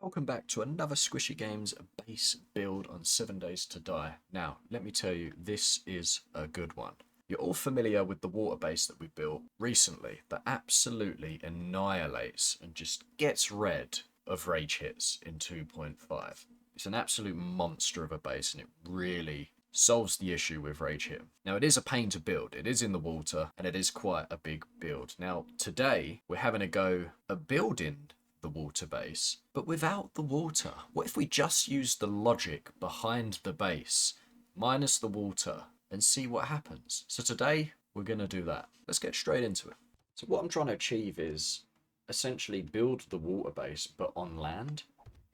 Welcome back to another Squishy Games base build on 7 Days to Die. Now, let me tell you, this is a good one. You're all familiar with the water base that we built recently that absolutely annihilates and just gets rid of rage hits in 2.5. It's an absolute monster of a base and it really solves the issue with rage hit. Now, it is a pain to build. It is in the water and it is quite a big build. Now, today we're having a go at building the water base, but without the water. What if we just use the logic behind the base, minus the water, and see what happens? So today, we're going to do that. Let's get straight into it. So what I'm trying to achieve is essentially build the water base, but on land,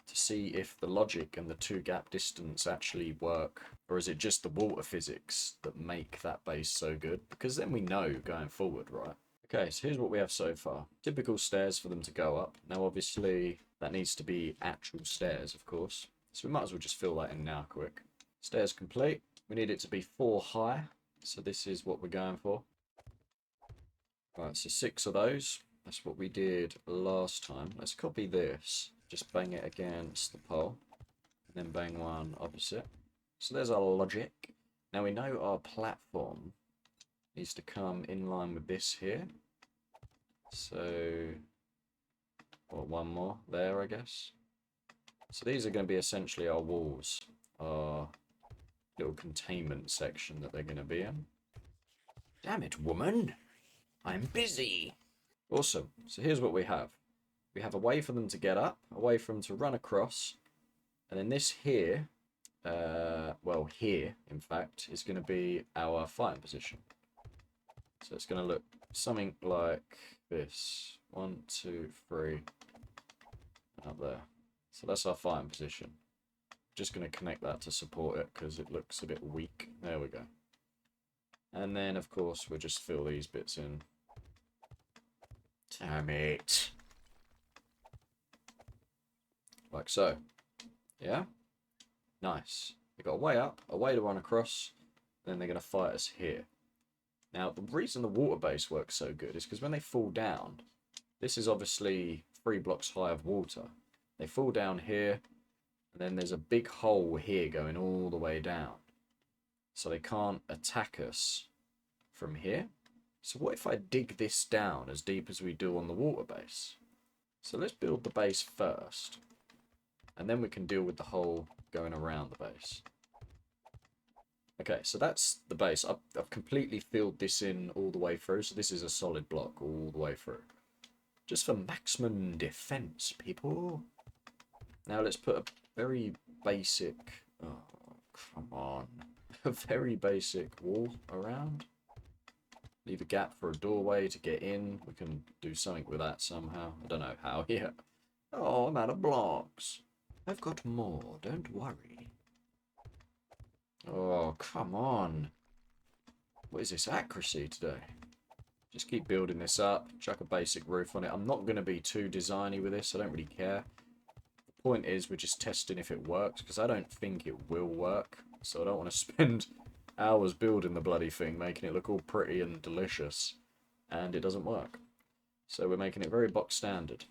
to see if the logic and the two gap distance actually work, or is it just the water physics that make that base so good? Because then we know going forward, right? Okay, so here's what we have so far. Typical stairs for them to go up. Now, obviously, that needs to be actual stairs, of course. So we might as well just fill that in now quick. Stairs complete. We need it to be 4 high. So this is what we're going for. Right, so 6 of those. That's what we did last time. Let's copy this. Just bang it against the pole. And then bang one opposite. So there's our logic. Now we know our platform needs to come in line with this here. So, what, one more there, I guess. So these are going to be essentially our walls, our little containment section that they're going to be in. Damn it, woman! I'm busy! Awesome. So here's what we have. We have a way for them to get up, a way for them to run across, and then this here, well, here, in fact, is going to be our fighting position. So it's going to look something like this. 1, 2, 3. Up there. So that's our fighting position. Just going to connect that to support it because it looks a bit weak. There we go. And then, of course, we'll just fill these bits in. Damn it. Like so. Yeah? Nice. They've got a way up, a way to run across, then they're going to fight us here. Now, the reason the water base works so good is because when they fall down, this is obviously 3 blocks high of water. They fall down here, and then there's a big hole here going all the way down. So they can't attack us from here. So what if I dig this down as deep as we do on the water base? So let's build the base first, and then we can deal with the hole going around the base. Okay, so that's the base. I've completely filled this in all the way through, so this is a solid block all the way through. Just for maximum defense, people. Now let's put a very basic... Oh, come on. A very basic wall around. Leave a gap for a doorway to get in. We can do something with that somehow. I don't know how yet. Oh, I'm out of blocks. I've got more, don't worry. Oh, come on. What is this accuracy today? Just keep building this up. Chuck a basic roof on it. I'm not going to be too designy with this. I don't really care. The point is we're just testing if it works, because I don't think it will work. So I don't want to spend hours building the bloody thing, making it look all pretty and delicious. And it doesn't work. So we're making it very box standard.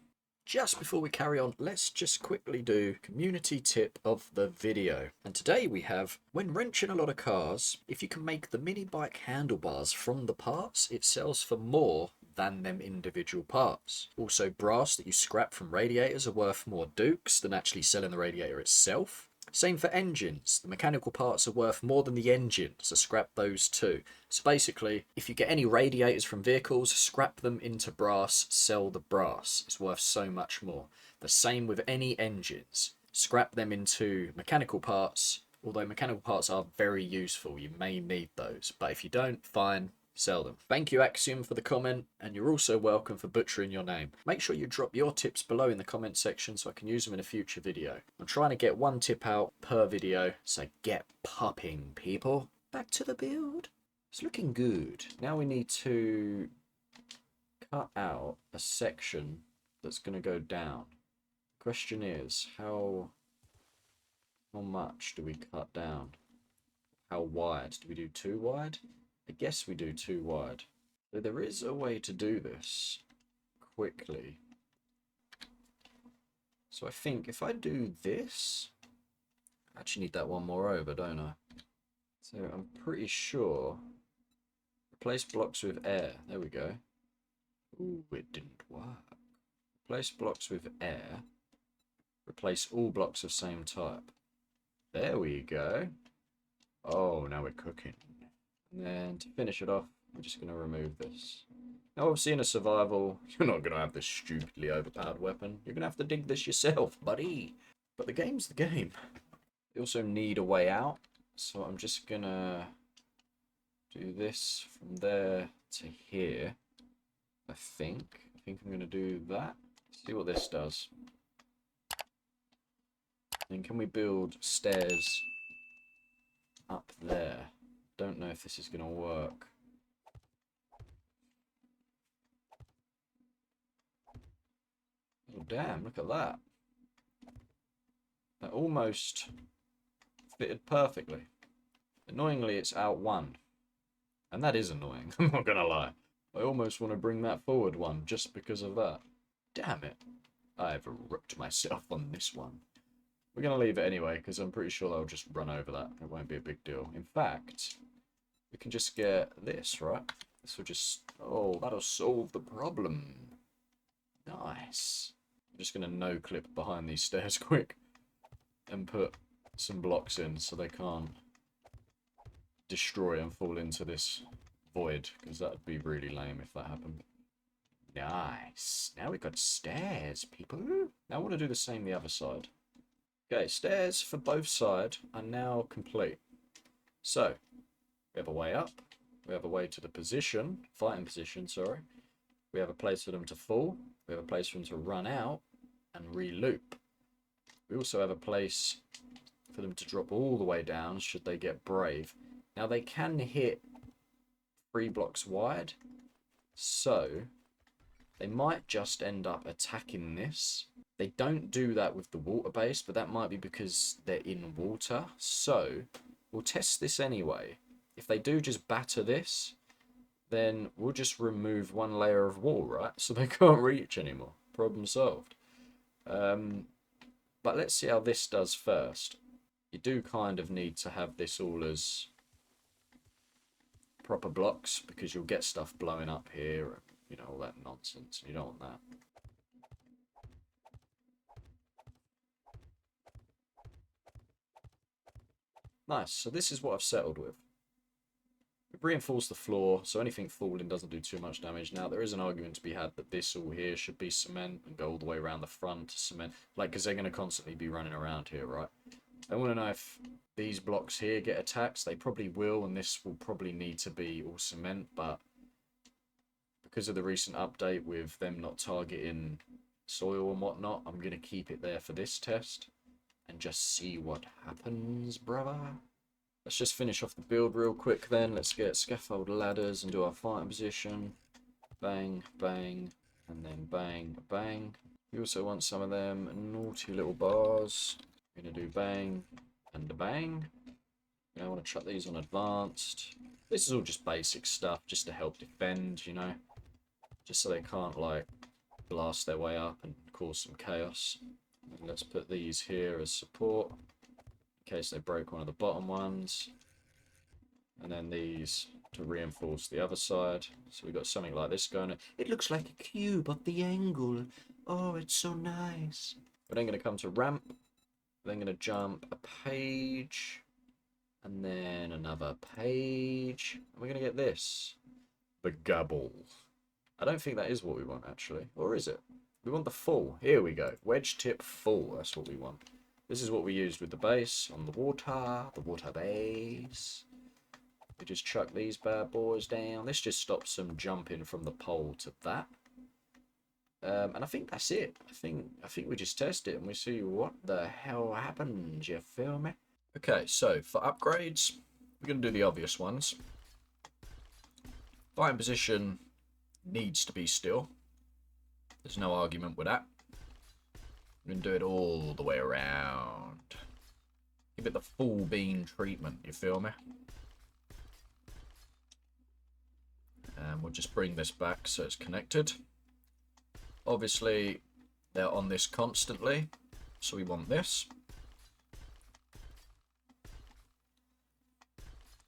Just before we carry on, let's just quickly do community tip of the video. And today we have, when wrenching a lot of cars, if you can make the mini bike handlebars from the parts, it sells for more than them individual parts. Also, brass that you scrap from radiators are worth more dukes than actually selling the radiator itself. Same for engines. The mechanical parts are worth more than the engine, so scrap those too. So basically, if you get any radiators from vehicles, scrap them into brass, sell the brass. It's worth so much more. The same with any engines. Scrap them into mechanical parts, although mechanical parts are very useful. You may need those, but if you don't, fine. Sell them. Thank you, Axiom, for the comment, and you're also welcome for butchering your name. Make sure you drop your tips below in the comment section so I can use them in a future video. I'm trying to get 1 tip out per video, so get popping, people. Back to the build. It's looking good. Now we need to cut out a section that's going to go down. Question is, how much do we cut down? How wide? Do we do too wide? I guess we do too wide. So there is a way to do this quickly. So I think if I do this, I actually need that one more over, don't I? So I'm pretty sure. Replace blocks with air. There we go. Ooh, it didn't work. Replace blocks with air. Replace all blocks of same type. There we go. Oh, now we're cooking. And then to finish it off, we're just going to remove this. Now, obviously, in a survival, you're not going to have this stupidly overpowered weapon. You're going to have to dig this yourself, buddy. But the game's the game. You also need a way out. So I'm just going to do this from there to here. I think I'm going to do that. See what this does. And can we build stairs up there? Don't know if this is going to work. Oh, damn, look at that. That almost fitted perfectly. Annoyingly, it's out one. And that is annoying, I'm not going to lie. I almost want to bring that forward one just because of that. Damn it. I've ripped myself on this one. We're going to leave it anyway, because I'm pretty sure they'll just run over that. It won't be a big deal. In fact, we can just get this, right? This will just... Oh, that'll solve the problem. Nice. I'm just going to no-clip behind these stairs quick. And put some blocks in so they can't destroy and fall into this void. Because that would be really lame if that happened. Nice. Now we've got stairs, people. Now I want to do the same the other side. Okay, stairs for both sides are now complete. So, we have a way up. We have a way to the position, fighting position, sorry. We have a place for them to fall. We have a place for them to run out and re-loop. We also have a place for them to drop all the way down should they get brave. Now they can hit 3 blocks wide, so they might just end up attacking this. They don't do that with the water base, but that might be because they're in water. So we'll test this anyway. If they do just batter this, then we'll just remove one layer of wall, right? So they can't reach anymore. Problem solved. But let's see how this does first. You do kind of need to have this all as proper blocks, because you'll get stuff blowing up here and, you know, all that nonsense. You don't want that. Nice, so this is what I've settled with. We've reinforced the floor, so anything falling doesn't do too much damage. Now, there is an argument to be had that this all here should be cement and go all the way around the front to cement. Like, because they're going to constantly be running around here, right? I want to know if these blocks here get attacks. They probably will, and this will probably need to be all cement, but because of the recent update with them not targeting soil and whatnot, I'm going to keep it there for this test and just see what happens, brother. Let's just finish off the build real quick then. Let's get scaffold ladders and do our fighting position. Bang, bang, and then bang, bang. We also want some of them naughty little bars. We're going to do bang and a bang. I want to chuck these on advanced. This is all just basic stuff just to help defend, you know. Just so they can't, like, blast their way up and cause some chaos. And let's put these here as support, in case they break one of the bottom ones. And then these to reinforce the other side. So we've got something like this going on. It looks like a cube of the angle. Oh, it's so nice. We're then going to come to ramp. We're then going to jump a page. And then another page. And we're going to get this. The gabble. I don't think that is what we want, actually. Or is it? We want the full. Here we go. Wedge tip full. That's what we want. This is what we used with the base on the water base. We just chuck these bad boys down. This just stops them jumping from the pole to that. And I think that's it. I think we just test it and we see what the hell happens. You feel me? Okay, so for upgrades, we're going to do the obvious ones. Fighting position needs to be still. There's no argument with that. We're going to do it all the way around. Give it the full bean treatment, you feel me? And we'll just bring this back so it's connected. Obviously, they're on this constantly. So we want this.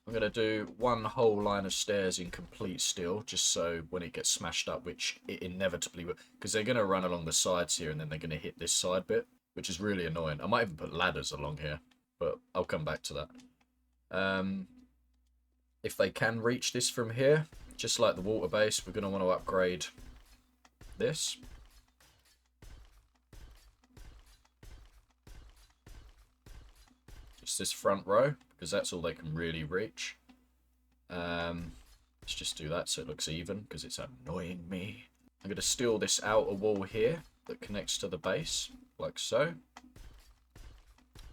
I'm going to do one whole line of stairs in complete steel, just so when it gets smashed up, which it inevitably will, because they're going to run along the sides here and then they're going to hit this side bit, which is really annoying. I might even put ladders along here, but I'll come back to that. If they can reach this from here, just like the water base, we're going to want to upgrade this. Just this front row, because that's all they can really reach. Let's just do that so it looks even, because it's annoying me. I'm going to steal this outer wall here that connects to the base, like so.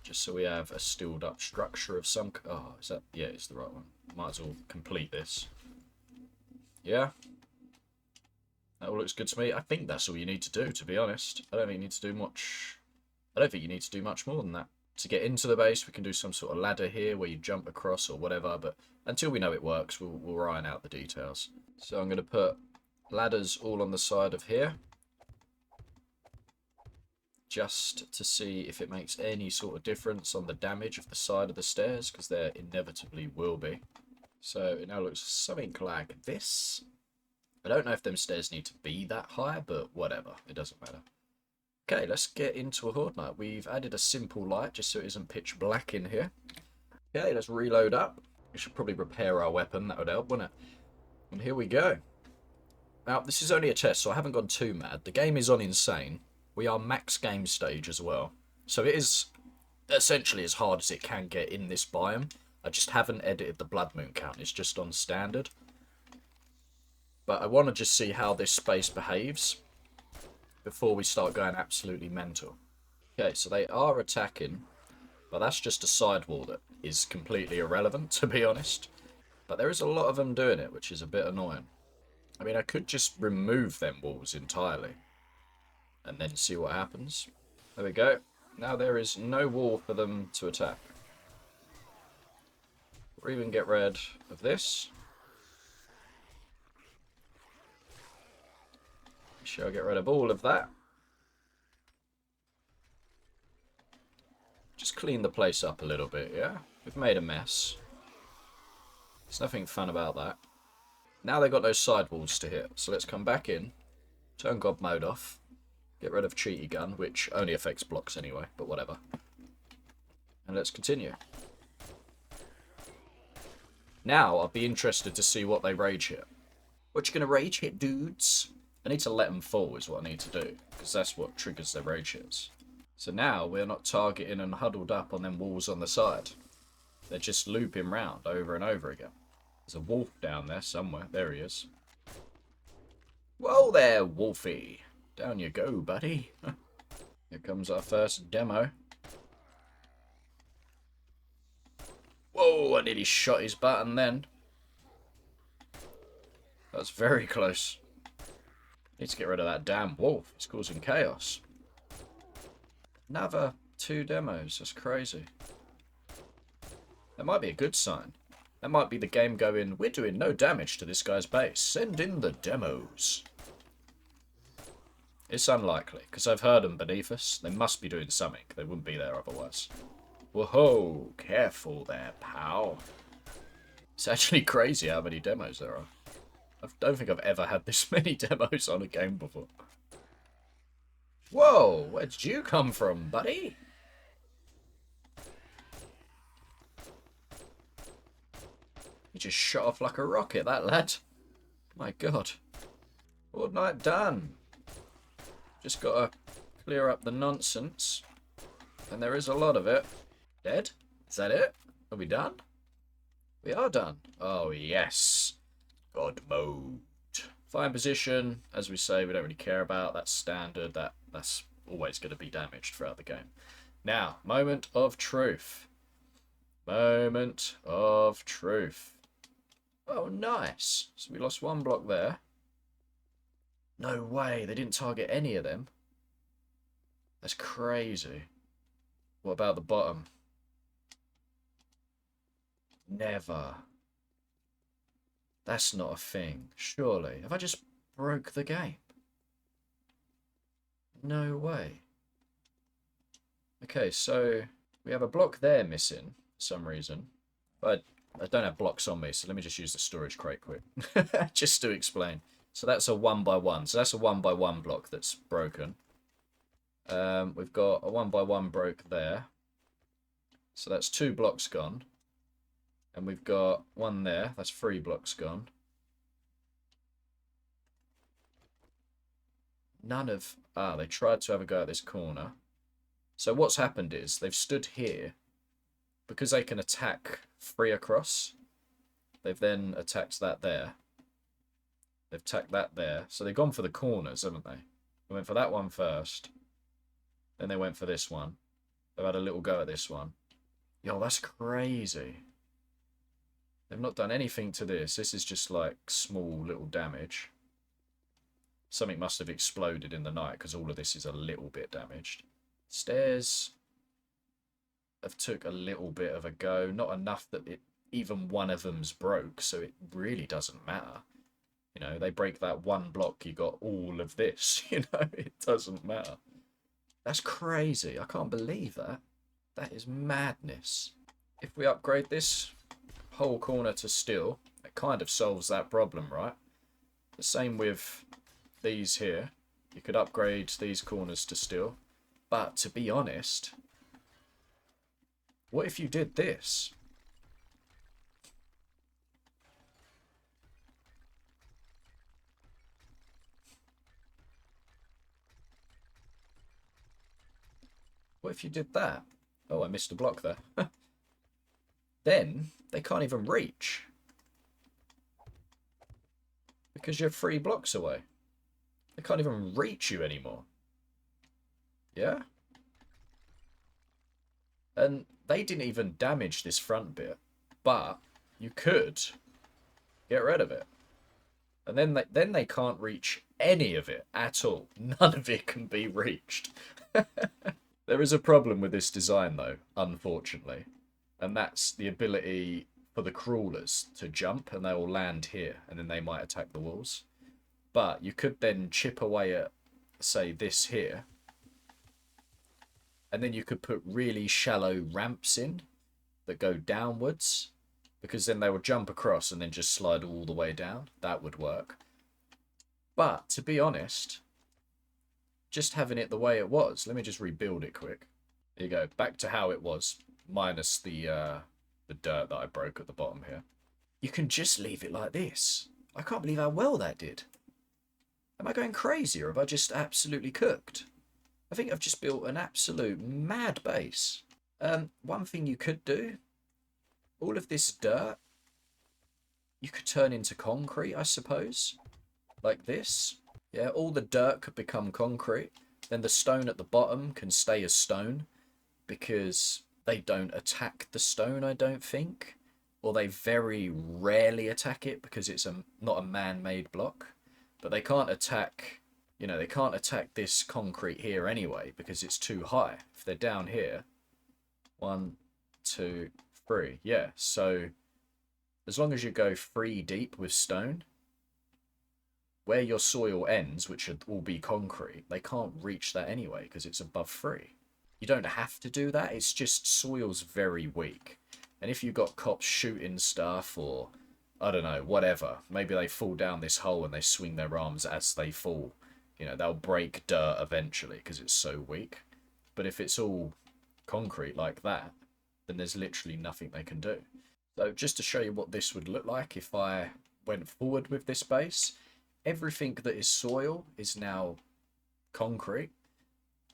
Just so we have a steeled up structure of some... Oh, is that... Yeah, it's the right one. Might as well complete this. Yeah. That all looks good to me. I think that's all you need to do, to be honest. I don't think you need to do much... I don't think you need to do much more than that. To get into the base, we can do some sort of ladder here where you jump across or whatever, but until we know it works, we'll iron out the details. So I'm going to put ladders all on the side of here, just to see if it makes any sort of difference on the damage of the side of the stairs, because there inevitably will be. So it now looks something like this. I don't know if them stairs need to be that high, but whatever, it doesn't matter. Okay, let's get into a Horde night. We've added a simple light just so it isn't pitch black in here. Okay, let's reload up. We should probably repair our weapon. That would help, wouldn't it? And here we go. Now, this is only a test, so I haven't gone too mad. The game is on insane. We are max game stage as well. So it is essentially as hard as it can get in this biome. I just haven't edited the blood moon count. It's just on standard. But I want to just see how this space behaves before we start going absolutely mental. Okay, so they are attacking, but that's just a sidewall that is completely irrelevant, to be honest. But there is a lot of them doing it, which is a bit annoying. I mean, I could just remove them walls entirely and then see what happens. There we go. Now there is no wall for them to attack. Or even get rid of this. Shall I get rid of all of that? Just clean the place up a little bit, yeah? We've made a mess. There's nothing fun about that. Now they've got those sidewalls to hit, so let's come back in, turn God mode off, get rid of Cheaty Gun, which only affects blocks anyway, but whatever. And let's continue. Now I'll be interested to see what they rage hit. What you gonna rage hit, dudes? I need to let them fall is what I need to do, because that's what triggers their rage hits. So now we're not targeting and huddled up on them walls on the side. They're just looping round over and over again. There's a wolf down there somewhere. There he is. Whoa there, Wolfie. Down you go, buddy. Here comes our first demo. Whoa, I nearly shot his button then. That's very close. Need to get rid of that damn wolf. It's causing chaos. Another 2 demos. That's crazy. That might be a good sign. That might be the game going, we're doing no damage to this guy's base. Send in the demos. It's unlikely, because I've heard them beneath us. They must be doing something. They wouldn't be there otherwise. Whoa, careful there, pal. It's actually crazy how many demos there are. I don't think I've ever had this many demos on a game before. Whoa, where did you come from, buddy? He just shot off like a rocket, that lad. My god. Horde night done. Just gotta clear up the nonsense. And there is a lot of it. Dead? Is that it? Are we done? We are done. Oh, yes. God mode. Fine position, as we say, we don't really care about. That's standard. That's always going to be damaged throughout the game. Now, moment of truth. Moment of truth. Oh, nice. So we lost 1 block there. No way. They didn't target any of them. That's crazy. What about the bottom? Never. That's not a thing, surely. Have I just broke the game? No way. Okay, so we have a block there missing for some reason. But I don't have blocks on me, so let me just use the storage crate quick. Just to explain. So that's a 1x1. So that's a 1x1 block that's broken. We've got a 1x1 broke there. So that's 2 blocks gone. And we've got one there. That's 3 blocks gone. None of... Ah, they tried to have a go at this corner. So what's happened is they've stood here. Because they can attack 3 across. They've then attacked that there. They've attacked that there. So they've gone for the corners, haven't they? They went for that one first. Then they went for this one. They've had a little go at this one. Yo, that's crazy. They've not done anything to this. This is just like small little damage. Something must have exploded in the night because all of this is a little bit damaged. Stairs have took a little bit of a go. Not enough that even one of them's broke, so it really doesn't matter. You know, they break that one block, you got all of this. You know, it doesn't matter. That's crazy. I can't believe that. That is madness. If we upgrade this whole corner to steel, it kind of solves that problem, right? The same with these here. You could upgrade these corners to steel. But to be honest, what if you did this? What if you did that? Oh, I missed a block there. Then they can't even reach. Because you're 3 blocks away. They can't even reach you anymore. Yeah? And they didn't even damage this front bit. But you could get rid of it. And then they can't reach any of it at all. None of it can be reached. There is a problem with this design, though, unfortunately. And that's the ability for the crawlers to jump, and they'll land here, and then they might attack the walls. But you could then chip away at, say, this here. And then you could put really shallow ramps in that go downwards. Because then they would jump across and then just slide all the way down. That would work. But, to be honest, just having it the way it was. Let me just rebuild it quick. There you go. Back to how it was. Minus the dirt that I broke at the bottom here. You can just leave it like this. I can't believe how well that did. Am I going crazy or have I just absolutely cooked? I think I've just built an absolute mad base. One thing you could do, all of this dirt, you could turn into concrete, I suppose. Like this. Yeah, all the dirt could become concrete. Then the stone at the bottom can stay as stone because they don't attack the stone, I don't think. Or they very rarely attack it because it's not a man-made block. But they can't attack, you know, they can't attack this concrete here anyway because it's too high. If they're down here, 1, 2, 3. Yeah, so as long as you go 3 deep with stone, where your soil ends, which will be concrete, they can't reach that anyway because it's above 3. You don't have to do that. It's just soil's very weak. And if you've got cops shooting stuff or, I don't know, whatever, maybe they fall down this hole and they swing their arms as they fall. You know, they'll break dirt eventually because it's so weak. But if it's all concrete like that, then there's literally nothing they can do. So just to show you what this would look like if I went forward with this base, everything that is soil is now concrete.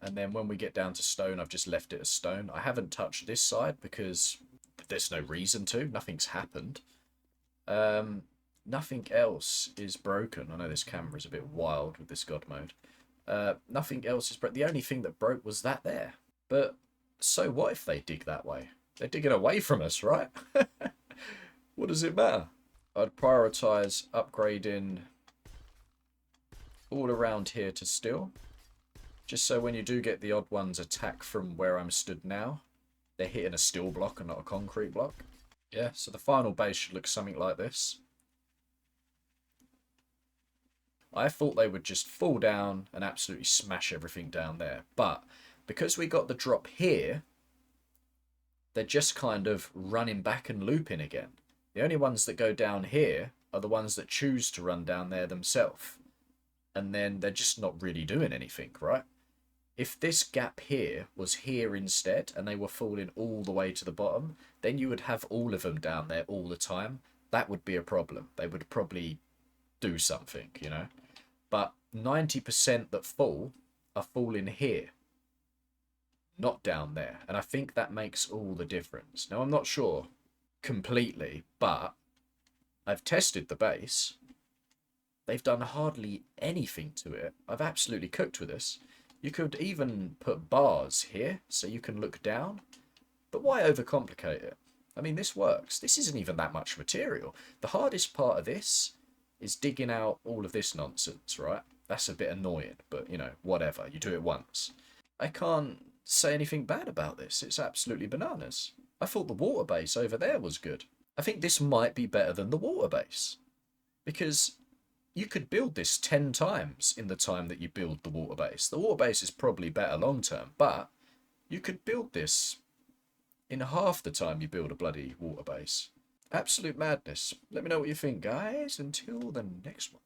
And then when we get down to stone, I've just left it as stone. I haven't touched this side because there's no reason to. Nothing's happened. Nothing else is broken. I know this camera is a bit wild with this God mode. Nothing else is broken. The only thing that broke was that there. But so what if they dig that way? They're digging away from us, right? What does it matter? I'd prioritise upgrading all around here to steel. Just so when you do get the odd ones attack from where I'm stood now, they're hitting a steel block and not a concrete block. Yeah, so the final base should look something like this. I thought they would just fall down and absolutely smash everything down there. But Because we got the drop here, they're just kind of running back and looping again. The only ones that go down here are the ones that choose to run down there themselves. And then they're just not really doing anything, right? If this gap here was here instead, and they were falling all the way to the bottom, then you would have all of them down there all the time. That would be a problem. They would probably do something, you know? But 90% that fall are falling here, not down there. And I think that makes all the difference. Now, I'm not sure completely, but I've tested the base. They've done hardly anything to it. I've absolutely cooked with this. You could even put bars here so you can look down. But why overcomplicate it? I mean, this works. This isn't even that much material. The hardest part of this is digging out all of this nonsense, right? That's a bit annoying, but, you know, whatever. You do it once. I can't say anything bad about this. It's absolutely bananas. I thought the water base over there was good. I think this might be better than the water base. Because you could build this 10 times in the time that you build the water base. The water base is probably better long term, but you could build this in half the time you build a bloody water base. Absolute madness. Let me know what you think, guys. Until the next one.